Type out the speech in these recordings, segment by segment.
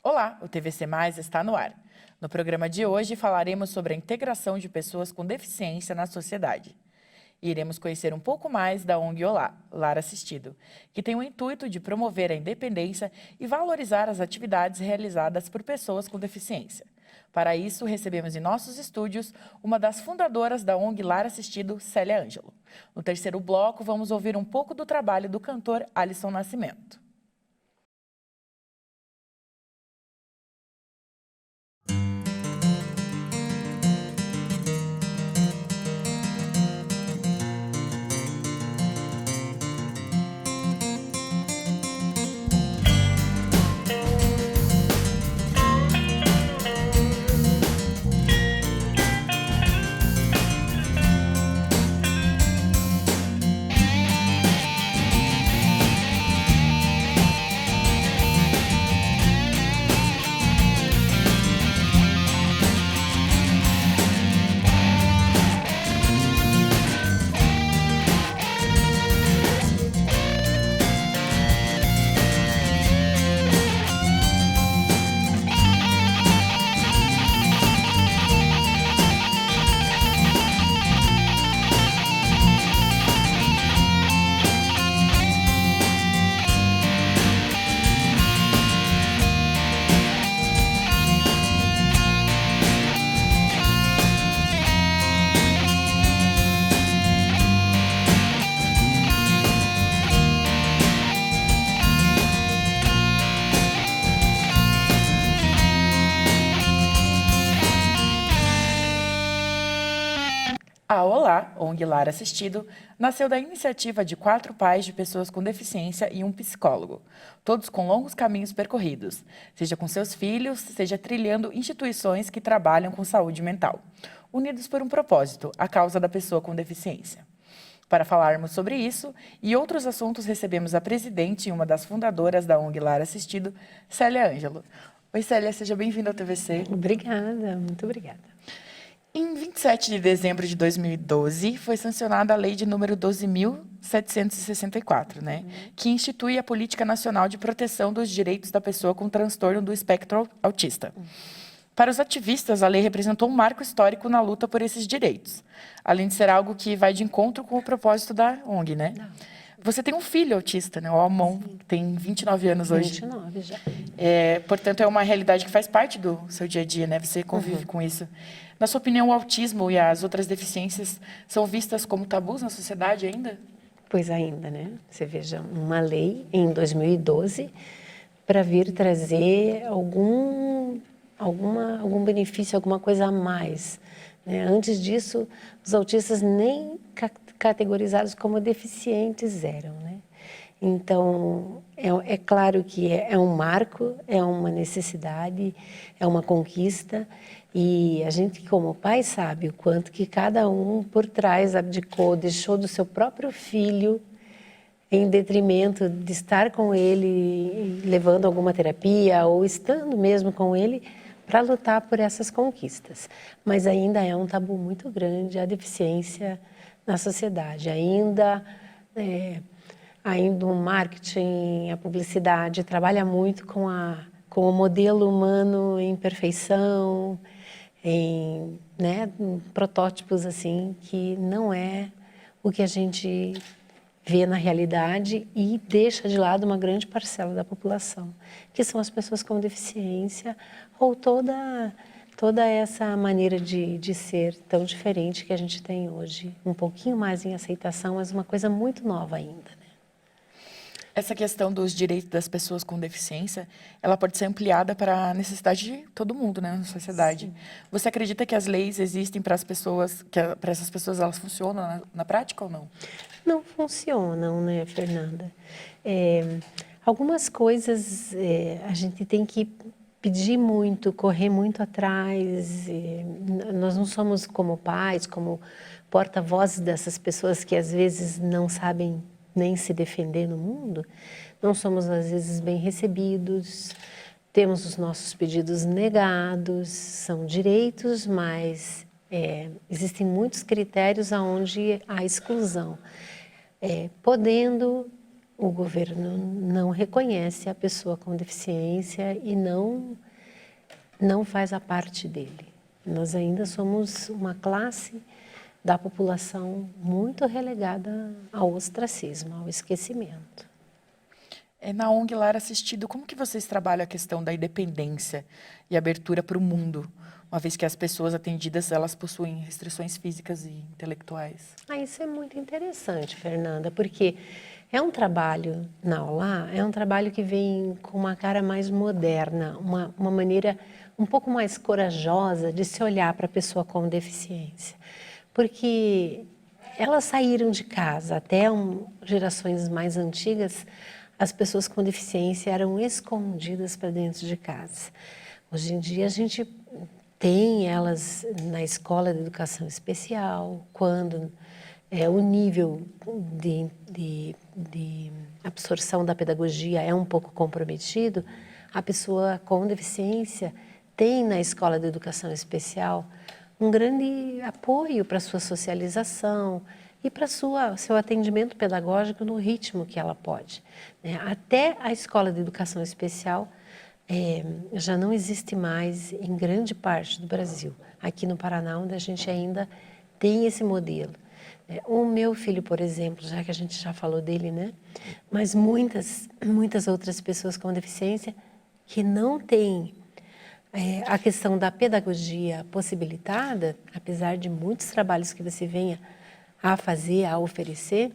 Olá, o TVC Mais está no ar. No programa de hoje falaremos sobre a integração de pessoas com deficiência na sociedade. E iremos conhecer um pouco mais da ONG Olá, Lar Assistido, que tem o intuito de promover a independência e valorizar as atividades realizadas por pessoas com deficiência. Para isso, recebemos em nossos estúdios uma das fundadoras da ONG Lar Assistido, Célia Ângelo. No terceiro bloco, vamos ouvir um pouco do trabalho do cantor Alisson Nascimento. A Olá, ONG Lar Assistido, nasceu da iniciativa de 4 pais de pessoas com deficiência e um psicólogo, todos com longos caminhos percorridos, seja com seus filhos, seja trilhando instituições que trabalham com saúde mental, unidos por um propósito, a causa da pessoa com deficiência. Para falarmos sobre isso e outros assuntos, recebemos a presidente e uma das fundadoras da ONG Lar Assistido, Célia Ângelo. Oi, Célia, seja bem-vinda ao TVC. Obrigada, muito obrigada. Em 27 de dezembro de 2012, foi sancionada a Lei de número 12.764, né? Que institui a Política Nacional de Proteção dos Direitos da Pessoa com Transtorno do Espectro Autista. Para os ativistas, a lei representou um marco histórico na luta por esses direitos, além de ser algo que vai de encontro com o propósito da ONG, né? Você tem um filho autista, né? O Almon, que tem 29 anos hoje. 29 já. Portanto, é uma realidade que faz parte do seu dia a dia, né? Você convive com isso. Na sua opinião, o autismo e as outras deficiências são vistas como tabus na sociedade ainda? Pois ainda, né? Você veja, uma lei em 2012 para vir trazer algum benefício, alguma coisa a mais, né? Antes disso, os autistas nem categorizados como deficientes eram, né? Então, é claro que é um marco, é uma necessidade, é uma conquista, e a gente, como pai, sabe o quanto que cada um por trás abdicou, deixou do seu próprio filho em detrimento de estar com ele, levando alguma terapia ou estando mesmo com ele para lutar por essas conquistas. Mas ainda é um tabu muito grande a deficiência na sociedade. Ainda o marketing, a publicidade trabalha muito com o modelo humano em perfeição, em protótipos assim, que não é o que a gente vê na realidade e deixa de lado uma grande parcela da população, que são as pessoas com deficiência ou toda essa maneira de ser tão diferente que a gente tem hoje. Um pouquinho mais em aceitação, mas uma coisa muito nova ainda. Essa questão dos direitos das pessoas com deficiência, ela pode ser ampliada para a necessidade de todo mundo, né, na sociedade. Sim. Você acredita que as leis existem para as pessoas, que para essas pessoas elas funcionam na prática ou não? Não funcionam, né, Fernanda? Algumas coisas a gente tem que pedir muito, correr muito atrás. Nós não somos como pais, como porta-vozes dessas pessoas que às vezes não sabem nem se defender no mundo, não somos às vezes bem recebidos, temos os nossos pedidos negados, são direitos, mas existem muitos critérios onde há exclusão. Podendo o governo não reconhece a pessoa com deficiência e não faz a parte dele. Nós ainda somos uma classe da população muito relegada ao ostracismo, ao esquecimento. Na ONG Lar Assistido, como que vocês trabalham a questão da independência e abertura para o mundo, uma vez que as pessoas atendidas, elas possuem restrições físicas e intelectuais? Isso é muito interessante, Fernanda, porque é um trabalho na OLA, é um trabalho que vem com uma cara mais moderna, uma maneira um pouco mais corajosa de se olhar para a pessoa com deficiência. Porque elas saíram de casa, até gerações mais antigas, as pessoas com deficiência eram escondidas para dentro de casa. Hoje em dia a gente tem elas na escola de educação especial, quando o nível de absorção da pedagogia é um pouco comprometido, a pessoa com deficiência tem na escola de educação especial um grande apoio para a sua socialização e para seu atendimento pedagógico no ritmo que ela pode. Até a escola de educação especial já não existe mais em grande parte do Brasil. Aqui no Paraná, onde a gente ainda tem esse modelo. O meu filho, por exemplo, já que a gente já falou dele, né? Mas muitas outras pessoas com deficiência que não têm a questão da pedagogia possibilitada, apesar de muitos trabalhos que você venha a fazer, a oferecer,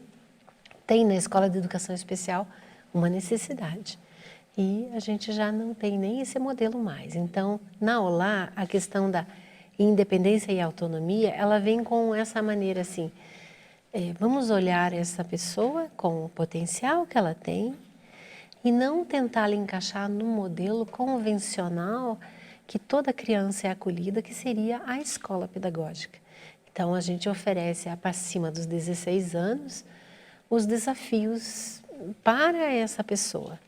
tem na escola de educação especial uma necessidade. E a gente já não tem nem esse modelo mais. Então, na OLA, a questão da independência e autonomia, ela vem com essa maneira assim, vamos olhar essa pessoa com o potencial que ela tem e não tentar encaixar no modelo convencional que toda criança é acolhida, que seria a escola pedagógica. Então, a gente oferece, para cima dos 16 anos, os desafios para essa pessoa.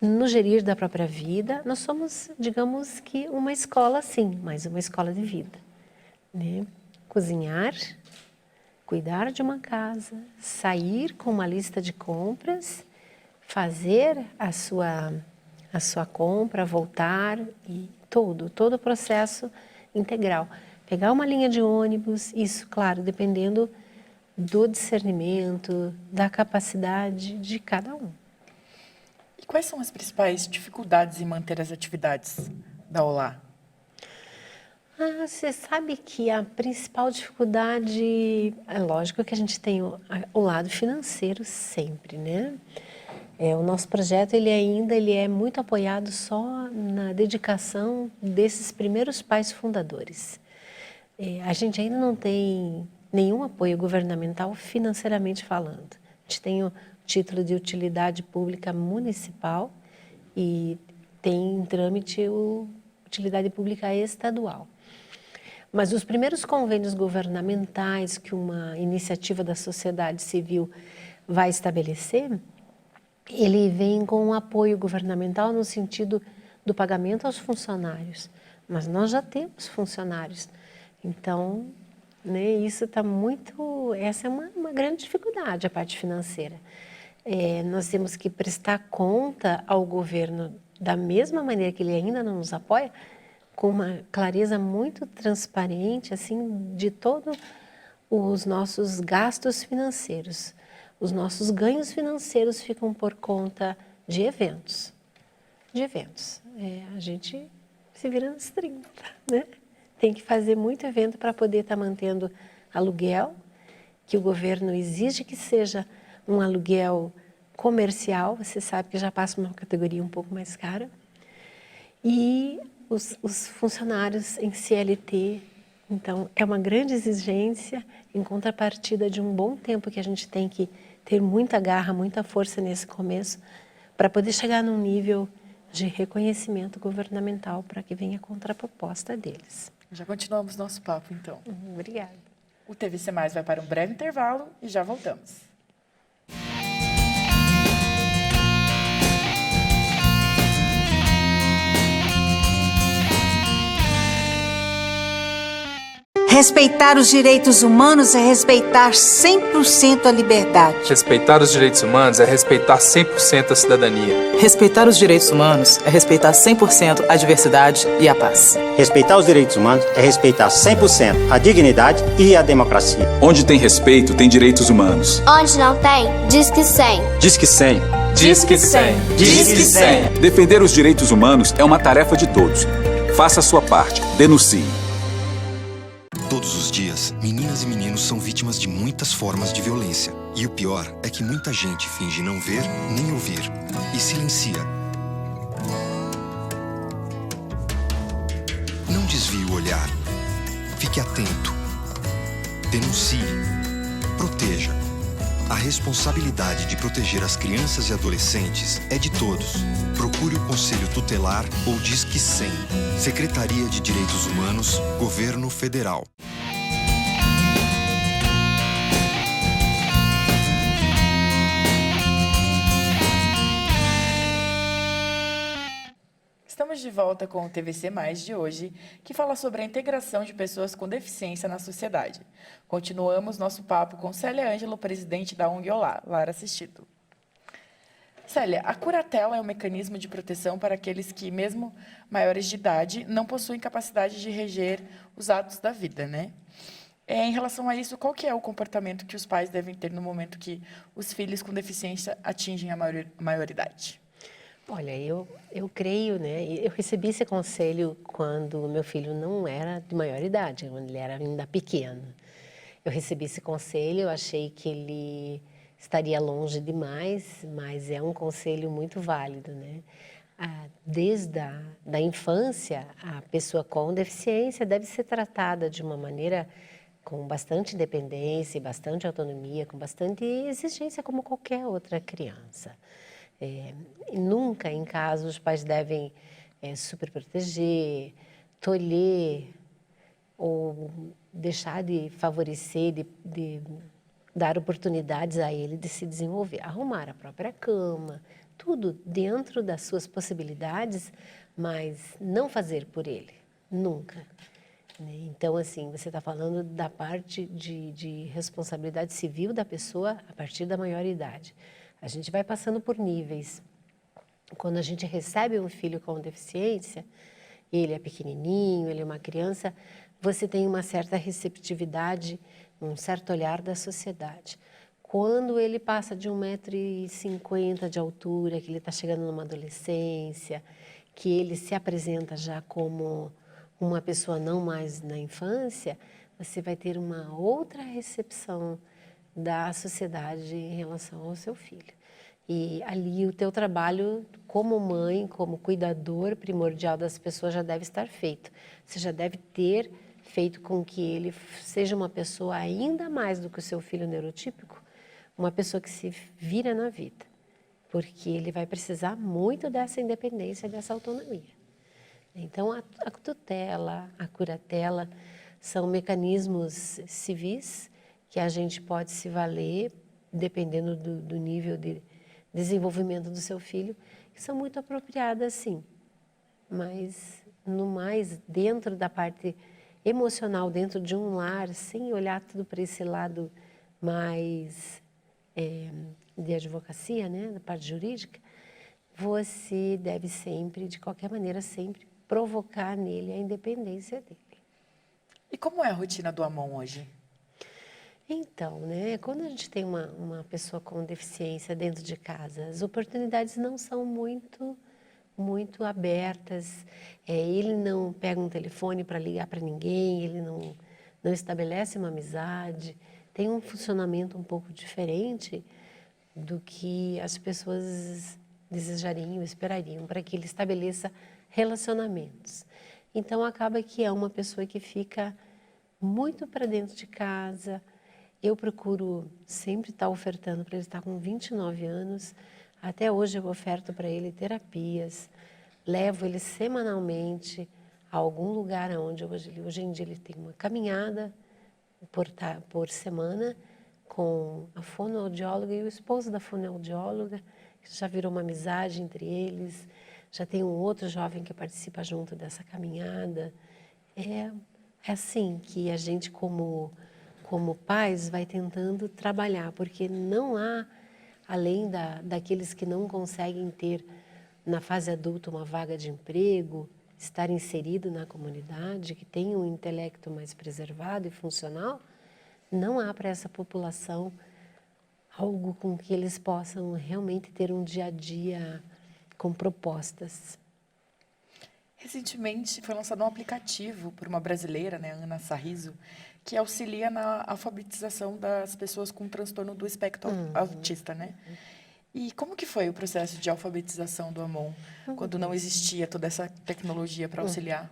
No gerir da própria vida, nós somos, digamos que, uma escola sim, mas uma escola de vida. Né? Cozinhar, cuidar de uma casa, sair com uma lista de compras, fazer a sua compra, voltar e todo o processo integral. Pegar uma linha de ônibus, isso, claro, dependendo do discernimento, da capacidade de cada um. E quais são as principais dificuldades em manter as atividades da OLA? Você sabe que a principal dificuldade, é lógico que a gente tem o lado financeiro sempre, né? O nosso projeto ele é muito apoiado só na dedicação desses primeiros pais fundadores. A gente ainda não tem nenhum apoio governamental financeiramente falando. A gente tem o título de utilidade pública municipal e tem em trâmite a utilidade pública estadual. Mas os primeiros convênios governamentais que uma iniciativa da sociedade civil vai estabelecer, ele vem com um apoio governamental no sentido do pagamento aos funcionários. Mas nós já temos funcionários. Então, né, isso está muito... Essa é uma grande dificuldade, a parte financeira. Nós temos que prestar conta ao governo da mesma maneira que ele ainda não nos apoia, com uma clareza muito transparente, assim, de todos os nossos gastos financeiros. Os nossos ganhos financeiros ficam por conta de eventos. A gente se vira nos 30, né? Tem que fazer muito evento para poder estar mantendo aluguel, que o governo exige que seja um aluguel comercial, você sabe que já passa uma categoria um pouco mais cara, e os funcionários em CLT. Então, é uma grande exigência em contrapartida de um bom tempo que a gente tem que ter muita garra, muita força nesse começo, para poder chegar num nível de reconhecimento governamental para que venha a contraproposta deles. Já continuamos nosso papo, então. Obrigada. O TVC Mais vai para um breve intervalo e já voltamos. Respeitar os direitos humanos é respeitar 100% a liberdade. Respeitar os direitos humanos é respeitar 100% a cidadania. Respeitar os direitos humanos é respeitar 100% a diversidade e a paz. Respeitar os direitos humanos é respeitar 100% a dignidade e a democracia. Onde tem respeito, tem direitos humanos. Onde não tem, diz que 100. Diz que 100. Diz que 100. Diz que 100. Defender os direitos humanos é uma tarefa de todos. Faça a sua parte. Denuncie. Todos os dias, meninas e meninos são vítimas de muitas formas de violência. E o pior é que muita gente finge não ver nem ouvir e silencia. Não desvie o olhar. Fique atento. Denuncie. Proteja. A responsabilidade de proteger as crianças e adolescentes é de todos. Procure o Conselho Tutelar ou Disque 100. Secretaria de Direitos Humanos, Governo Federal. Estamos de volta com o TVC Mais de hoje, que fala sobre a integração de pessoas com deficiência na sociedade. Continuamos nosso papo com Célia Ângelo, presidente da ONG Olá, Lar Assistido. Célia, a curatela é um mecanismo de proteção para aqueles que, mesmo maiores de idade, não possuem capacidade de reger os atos da vida, né? Em relação a isso, qual que é o comportamento que os pais devem ter no momento que os filhos com deficiência atingem a maioridade? Olha, eu creio, né? Eu recebi esse conselho quando meu filho não era de maior idade, quando ele era ainda pequeno. Eu recebi esse conselho, eu achei que ele estaria longe demais, mas é um conselho muito válido, né? Desde da infância, a pessoa com deficiência deve ser tratada de uma maneira com bastante independência, bastante autonomia, com bastante exigência como qualquer outra criança. Nunca, em casa, os pais devem superproteger, tolher ou deixar de favorecer, de dar oportunidades a ele de se desenvolver. Arrumar a própria cama, tudo dentro das suas possibilidades, mas não fazer por ele, nunca. Então, assim, você está falando da parte de responsabilidade civil da pessoa a partir da maioridade. A gente vai passando por níveis. Quando a gente recebe um filho com deficiência, ele é pequenininho, ele é uma criança, você tem uma certa receptividade, um certo olhar da sociedade. Quando ele passa de 1,50 m de altura, que ele está chegando numa adolescência, que ele se apresenta já como uma pessoa não mais na infância, você vai ter uma outra recepção da sociedade em relação ao seu filho. E ali o teu trabalho como mãe, como cuidador primordial das pessoas já deve estar feito. Você já deve ter feito com que ele seja uma pessoa ainda mais do que o seu filho neurotípico, uma pessoa que se vira na vida, porque ele vai precisar muito dessa independência, dessa autonomia. Então, a tutela, a curatela são mecanismos civis que a gente pode se valer, dependendo do nível de desenvolvimento do seu filho, que são muito apropriadas, sim. Mas, no mais, dentro da parte emocional, dentro de um lar, sem olhar tudo para esse lado mais de advocacia, né, da parte jurídica, você deve sempre, de qualquer maneira, sempre provocar nele a independência dele. E como é a rotina do Amon hoje? Então, né, quando a gente tem uma pessoa com deficiência dentro de casa, as oportunidades não são muito abertas. Ele não pega um telefone para ligar para ninguém, ele não estabelece uma amizade. Tem um funcionamento um pouco diferente do que as pessoas desejariam, esperariam, para que ele estabeleça relacionamentos. Então, acaba que é uma pessoa que fica muito para dentro de casa. Eu procuro sempre estar ofertando para ele estar com 29 anos. Até hoje eu oferto para ele terapias, levo ele semanalmente a algum lugar onde hoje em dia ele tem uma caminhada por semana com a fonoaudióloga e o esposo da fonoaudióloga, que já virou uma amizade entre eles. Já tem um outro jovem que participa junto dessa caminhada. É assim que a gente, como pais, vai tentando trabalhar, porque não há, além daqueles que não conseguem ter, na fase adulta, uma vaga de emprego, estar inserido na comunidade, que tem um intelecto mais preservado e funcional, não há para essa população algo com que eles possam realmente ter um dia a dia com propostas. Recentemente foi lançado um aplicativo por uma brasileira, né, Ana Sarriso, que auxilia na alfabetização das pessoas com transtorno do espectro autista, né? E como que foi o processo de alfabetização do Amon, quando não existia toda essa tecnologia para auxiliar?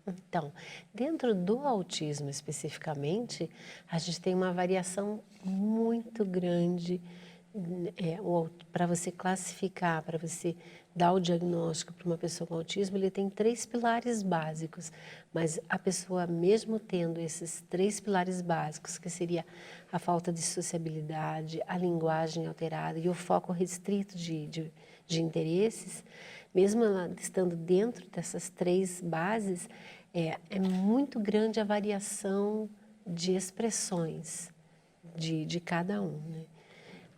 Então, dentro do autismo especificamente, a gente tem uma variação muito grande para você classificar, para você dar o diagnóstico para uma pessoa com autismo. Ele tem 3 pilares básicos, mas a pessoa, mesmo tendo esses 3 pilares básicos, que seria a falta de sociabilidade, a linguagem alterada e o foco restrito de interesses, mesmo ela estando dentro dessas 3 bases, é muito grande a variação de expressões de cada um, né?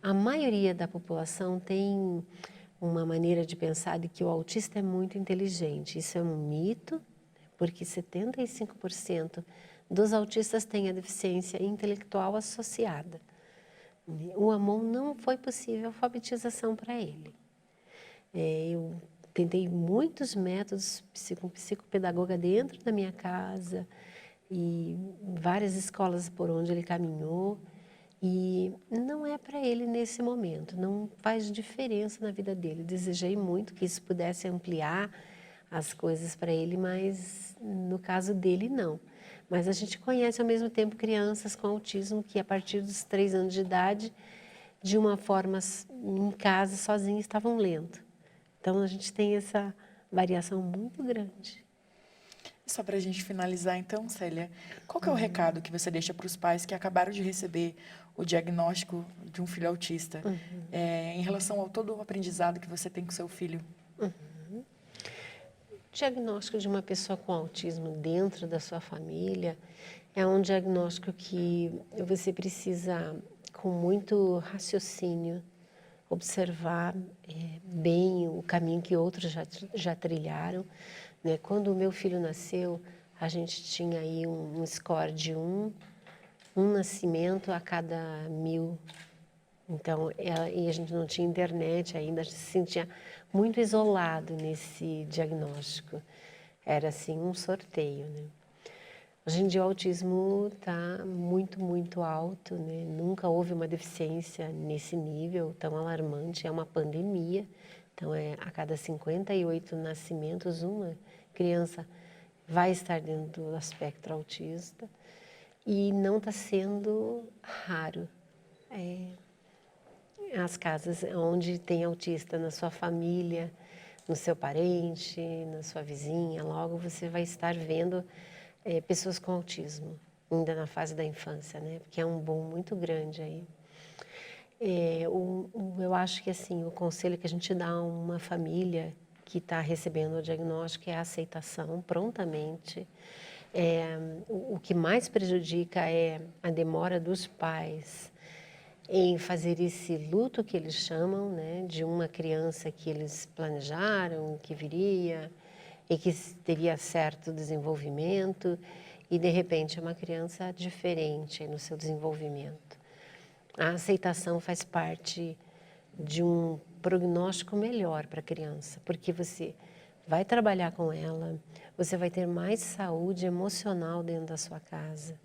A maioria da população tem uma maneira de pensar de que o autista é muito inteligente. Isso é um mito, porque 75% dos autistas têm a deficiência intelectual associada. O Amon não foi possível alfabetização para ele. Eu tentei muitos métodos com psicopedagoga dentro da minha casa e várias escolas por onde ele caminhou. E não é para ele nesse momento, não faz diferença na vida dele. Desejei muito que isso pudesse ampliar as coisas para ele, mas no caso dele não. Mas a gente conhece ao mesmo tempo crianças com autismo que a partir dos 3 anos de idade, de uma forma em casa, sozinhos, estavam lendo. Então a gente tem essa variação muito grande. Só para a gente finalizar, então, Célia, qual que é o recado que você deixa para os pais que acabaram de receber o diagnóstico de um filho autista, em relação ao todo o aprendizado que você tem com seu filho? O diagnóstico de uma pessoa com autismo dentro da sua família é um diagnóstico que você precisa, com muito raciocínio, observar bem o caminho que outros já trilharam. Né? Quando o meu filho nasceu, a gente tinha aí um score de um nascimento a cada 1000. Então, e a gente não tinha internet ainda, a gente se sentia muito isolado nesse diagnóstico. Era assim um sorteio, né? Hoje em dia o autismo está muito, muito alto, né? Nunca houve uma deficiência nesse nível tão alarmante, é uma pandemia. Então, a cada 58 nascimentos, uma criança vai estar dentro do espectro autista e não está sendo raro. As casas onde tem autista na sua família, no seu parente, na sua vizinha, logo você vai estar vendo pessoas com autismo, ainda na fase da infância, né? Porque é um boom muito grande aí. Eu acho que assim, o conselho que a gente dá a uma família que está recebendo o diagnóstico é a aceitação prontamente. O que mais prejudica é a demora dos pais em fazer esse luto que eles chamam, né, de uma criança que eles planejaram, que viria e que teria certo desenvolvimento e, de repente, é uma criança diferente no seu desenvolvimento. A aceitação faz parte de um prognóstico melhor para a criança, porque você vai trabalhar com ela, você vai ter mais saúde emocional dentro da sua casa.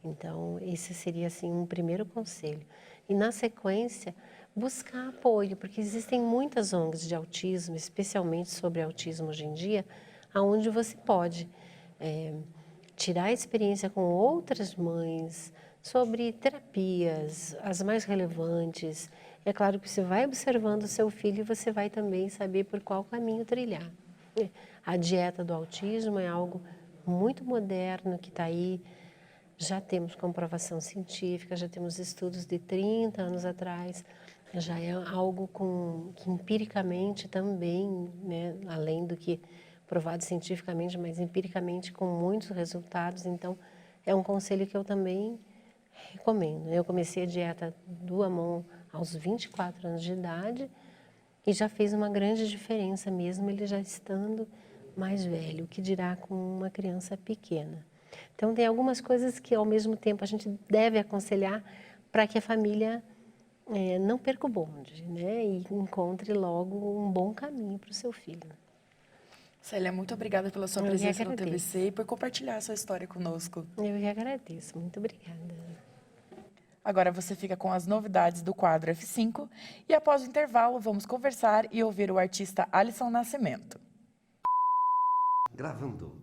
Então, esse seria assim um primeiro conselho. E na sequência, buscar apoio, porque existem muitas ONGs de autismo, especialmente sobre autismo hoje em dia, onde você pode tirar a experiência com outras mães sobre terapias, as mais relevantes. É claro que você vai observando o seu filho e você vai também saber por qual caminho trilhar. A dieta do autismo é algo muito moderno que está aí. Já temos comprovação científica, já temos estudos de 30 anos atrás, já é algo que empiricamente também, né, além do que provado cientificamente, mas empiricamente com muitos resultados. Então, é um conselho que eu também recomendo. Eu comecei a dieta do Amon aos 24 anos de idade e já fez uma grande diferença mesmo ele já estando mais velho, o que dirá com uma criança pequena. Então, tem algumas coisas que, ao mesmo tempo, a gente deve aconselhar para que a família não perca o bonde, né? E encontre logo um bom caminho para o seu filho. Célia, muito obrigada pela sua presença no TVC e por compartilhar a sua história conosco. Eu que agradeço. Muito obrigada. Agora você fica com as novidades do quadro F5 e após o intervalo vamos conversar e ouvir o artista Alisson Nascimento. Gravando.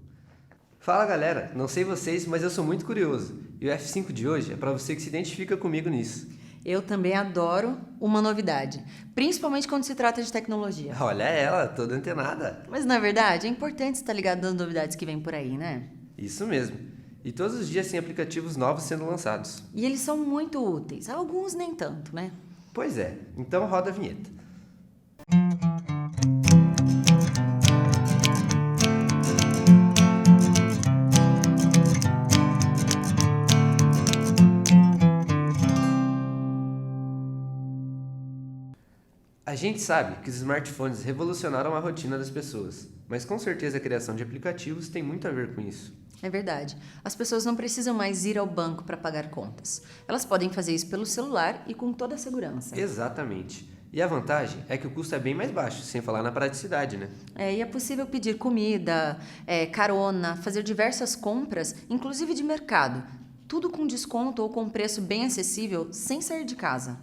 Fala galera, não sei vocês, mas eu sou muito curioso. E o F5 de hoje é para você que se identifica comigo nisso. Eu também adoro uma novidade, principalmente quando se trata de tecnologia. Olha ela, toda antenada. Mas na verdade é importante estar ligado nas novidades que vêm por aí, né? Isso mesmo. E todos os dias tem aplicativos novos sendo lançados. E eles são muito úteis, alguns nem tanto, né? Pois é, então roda a vinheta. A gente sabe que os smartphones revolucionaram a rotina das pessoas, mas com certeza a criação de aplicativos tem muito a ver com isso. É verdade. As pessoas não precisam mais ir ao banco para pagar contas. Elas podem fazer isso pelo celular e com toda a segurança. Exatamente. E a vantagem é que o custo é bem mais baixo, sem falar na praticidade, né? E é possível pedir comida, carona, fazer diversas compras, inclusive de mercado. Tudo com desconto ou com preço bem acessível, sem sair de casa.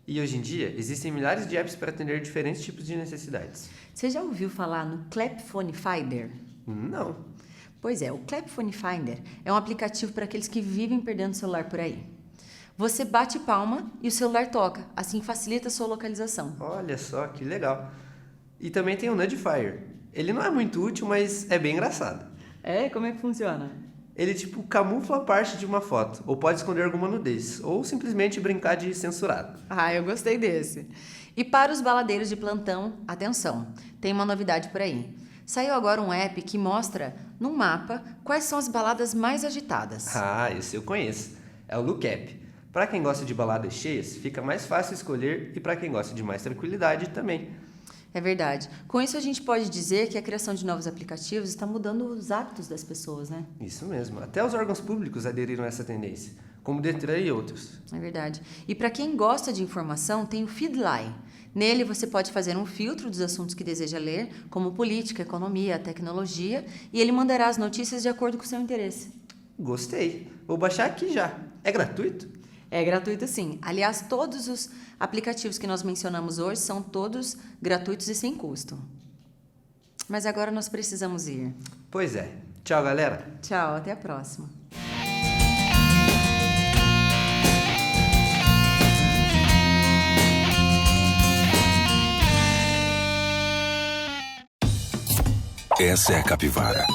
E hoje em dia, existem milhares de apps para atender diferentes tipos de necessidades. Você já ouviu falar no Clap Phone Finder? Não. Pois é, o Clap Phone Finder é um aplicativo para aqueles que vivem perdendo o celular por aí. Você bate palma e o celular toca, assim facilita a sua localização. Olha só, que legal. E também tem o Nudifire. Ele não é muito útil, mas é bem engraçado. Como é que funciona? Ele camufla parte de uma foto, ou pode esconder alguma nudez, ou simplesmente brincar de censurado. Eu gostei desse. E para os baladeiros de plantão, atenção, tem uma novidade por aí. Saiu agora um app que mostra, num mapa, quais são as baladas mais agitadas. Esse eu conheço. É o Lookup. Para quem gosta de baladas cheias, fica mais fácil escolher e para quem gosta de mais tranquilidade também. É verdade. Com isso a gente pode dizer que a criação de novos aplicativos está mudando os hábitos das pessoas, né? Isso mesmo. Até os órgãos públicos aderiram a essa tendência, como o Detran e outros. É verdade. E para quem gosta de informação, tem o Feedly. Nele você pode fazer um filtro dos assuntos que deseja ler, como política, economia, tecnologia, e ele mandará as notícias de acordo com o seu interesse. Gostei. Vou baixar aqui já. É gratuito? É gratuito sim. Aliás, todos os aplicativos que nós mencionamos hoje são todos gratuitos e sem custo. Mas agora nós precisamos ir. Pois é. Tchau, galera. Tchau, até a próxima. Essa é a capivara,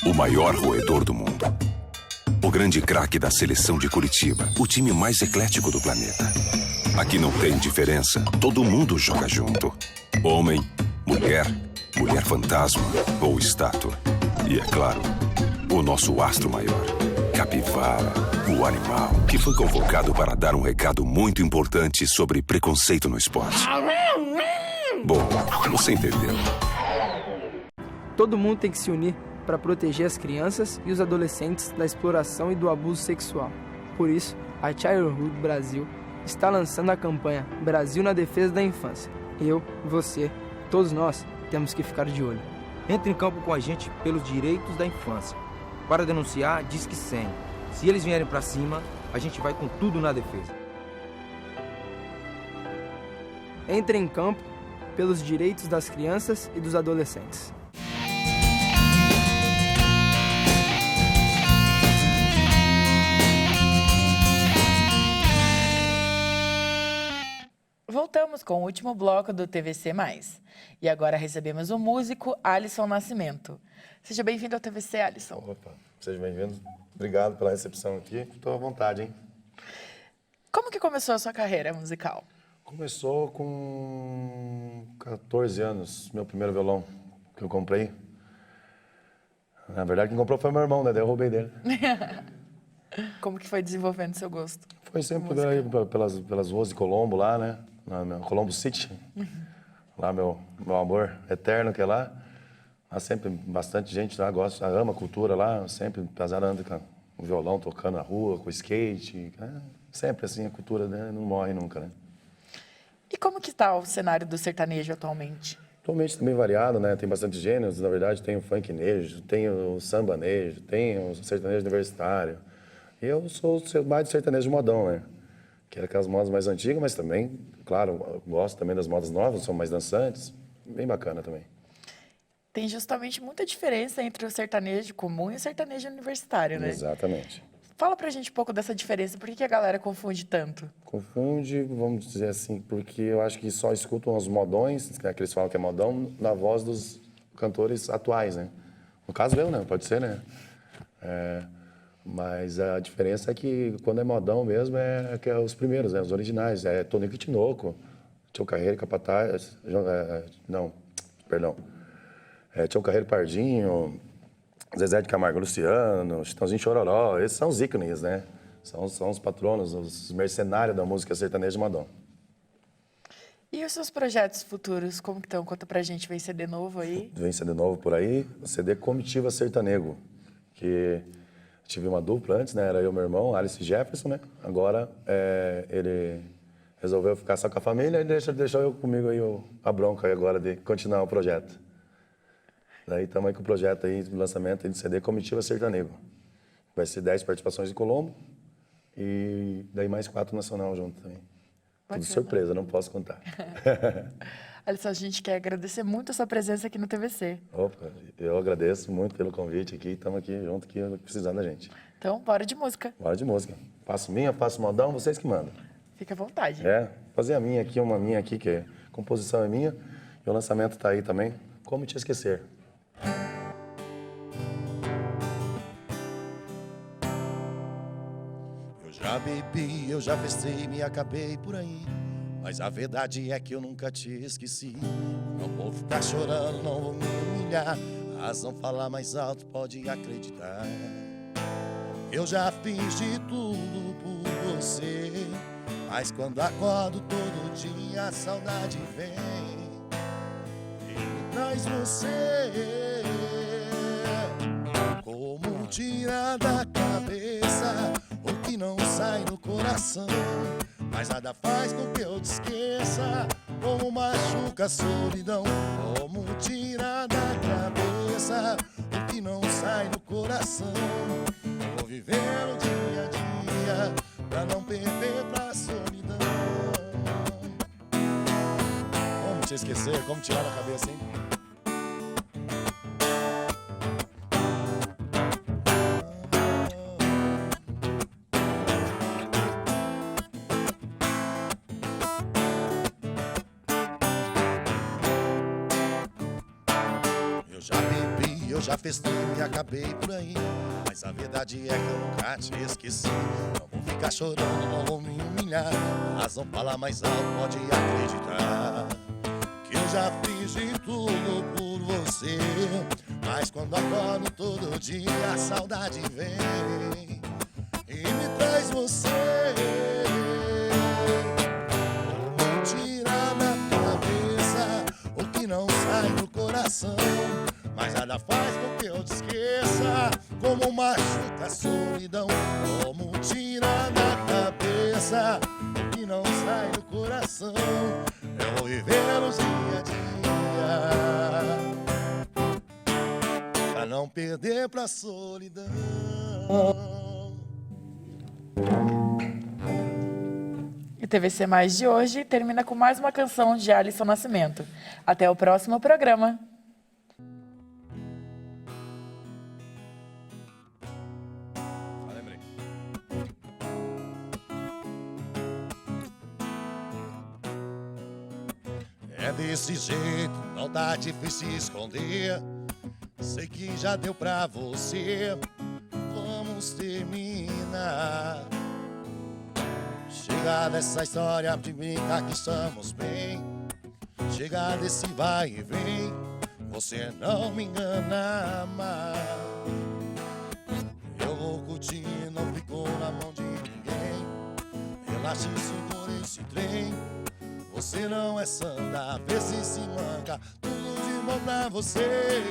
o maior roedor do mundo. O grande craque da seleção de Curitiba, o time mais eclético do planeta. Aqui não tem diferença, todo mundo joga junto. Homem, mulher, mulher fantasma ou estátua. E é claro, o nosso astro maior, capivara, o animal que foi convocado para dar um recado muito importante sobre preconceito no esporte. Bom, você entendeu. Todo mundo tem que se unir para proteger as crianças e os adolescentes da exploração e do abuso sexual. Por isso, a Childhood Brasil está lançando a campanha Brasil na Defesa da Infância. Eu, você, todos nós temos que ficar de olho. Entre em campo com a gente pelos direitos da infância. Para denunciar, diz que 100. Se eles vierem para cima, a gente vai com tudo na defesa. Entre em campo pelos direitos das crianças e dos adolescentes. Voltamos com o último bloco do TVC+. E agora recebemos o músico Alisson Nascimento. Seja bem-vindo ao TVC, Alisson. Opa, seja bem-vindo. Obrigado pela recepção aqui. Estou à vontade, hein? Como que começou a sua carreira musical? Começou com 14 anos, meu primeiro violão que eu comprei. Na verdade, quem comprou foi meu irmão, né? Daí eu roubei dele. Como que foi desenvolvendo seu gosto? Foi sempre pelas ruas de Colombo lá, né? Na Colombo City. Lá, meu amor eterno que é lá. Há sempre bastante gente lá, ama a cultura lá. Sempre, apesar de andar com o violão, tocando na rua, com o skate. Sempre assim, a cultura, né, não morre nunca, né? E como que está o cenário do sertanejo atualmente? Atualmente também variado, né? Tem bastante gêneros, na verdade tem o funknejo, tem o sambanejo, tem o sertanejo universitário. E eu sou mais do sertanejo modão, né? Que era aquelas modas mais antigas, mas também, claro, eu gosto também das modas novas, são mais dançantes. Bem bacana também. Tem justamente muita diferença entre o sertanejo comum e o sertanejo universitário, né? Exatamente. Fala pra gente um pouco dessa diferença, por que a galera confunde tanto? Confunde, vamos dizer assim, porque eu acho que só escutam os modões, né, que eles falam que é modão, na voz dos cantores atuais, né? No caso eu, né? Pode ser, né? Mas a diferença é que quando é modão mesmo, que é os primeiros, né? Os originais. É Tonico e Tinoco, Tião Carreiro, Capataz... Tião Carreiro, Pardinho... Zezé de Camargo, Luciano, Chitãozinho Chororó, esses são os ícones, né? São os patronos, os mercenários da música sertaneja modão. E os seus projetos futuros, como que estão? Conta pra gente, vem CD novo aí? Vem CD novo por aí, o CD Comitiva Sertanego, que tive uma dupla antes, né? Era eu e meu irmão, Alice Jefferson, né? Agora ele resolveu ficar só com a família e deixou eu comigo aí a bronca aí agora de continuar o projeto. Daí estamos aí com o projeto aí de lançamento aí de CD Comitiva Sertanego. Vai ser 10 participações de Colombo e daí mais 4 nacional junto também. Tudo surpresa, não posso contar. Alisson, a gente quer agradecer muito a sua presença aqui no TVC. Opa, eu agradeço muito pelo convite aqui, estamos aqui junto, aqui precisando da gente. Então, bora de música. Bora de música. Faço minha, faço modão, vocês que mandam. Fica à vontade. Fazer a minha aqui, uma minha aqui, que a composição é minha e o lançamento tá aí também. Como te esquecer? Eu já bebi, eu já festei, me acabei por aí. Mas a verdade é que eu nunca te esqueci. Não vou ficar chorando, não vou me humilhar. A razão falar mais alto, pode acreditar. Eu já fiz de tudo por você. Mas quando acordo todo dia, a saudade vem e me traz você. Como tirar da cabeça o que não sai no coração, mas nada faz com que eu te esqueça. Como machuca a solidão. Como tirar da cabeça o que não sai no coração. Eu vou viver o dia a dia pra não perder pra solidão. Como te esquecer, como tirar da cabeça, hein? Eu já festei, me acabei por aí. Mas a verdade é que eu nunca te esqueci. Não vou ficar chorando, não vou me humilhar. A razão fala mais alto, pode acreditar. Que eu já fiz de tudo por você. Mas quando acordo todo dia, a saudade vem e me traz você. Como tirar da cabeça o que não sai do coração, mas nada faz com que eu te esqueça. Como machuca a solidão. Como tirar da cabeça o que não sai do coração. Eu vou viver os dia a dia pra não perder pra solidão. E TVC Mais de hoje termina com mais uma canção de Alisson Nascimento. Até o próximo programa. É desse jeito, não tá difícil esconder. Sei que já deu pra você. Vamos terminar. Chega dessa história de brincar que estamos bem. Chega desse vai e vem. Você não me engana mais. Eu vou curtir, não fico Baixe o cinto nesse trem. Você não é santa, vê se manga. Tudo de bom pra você.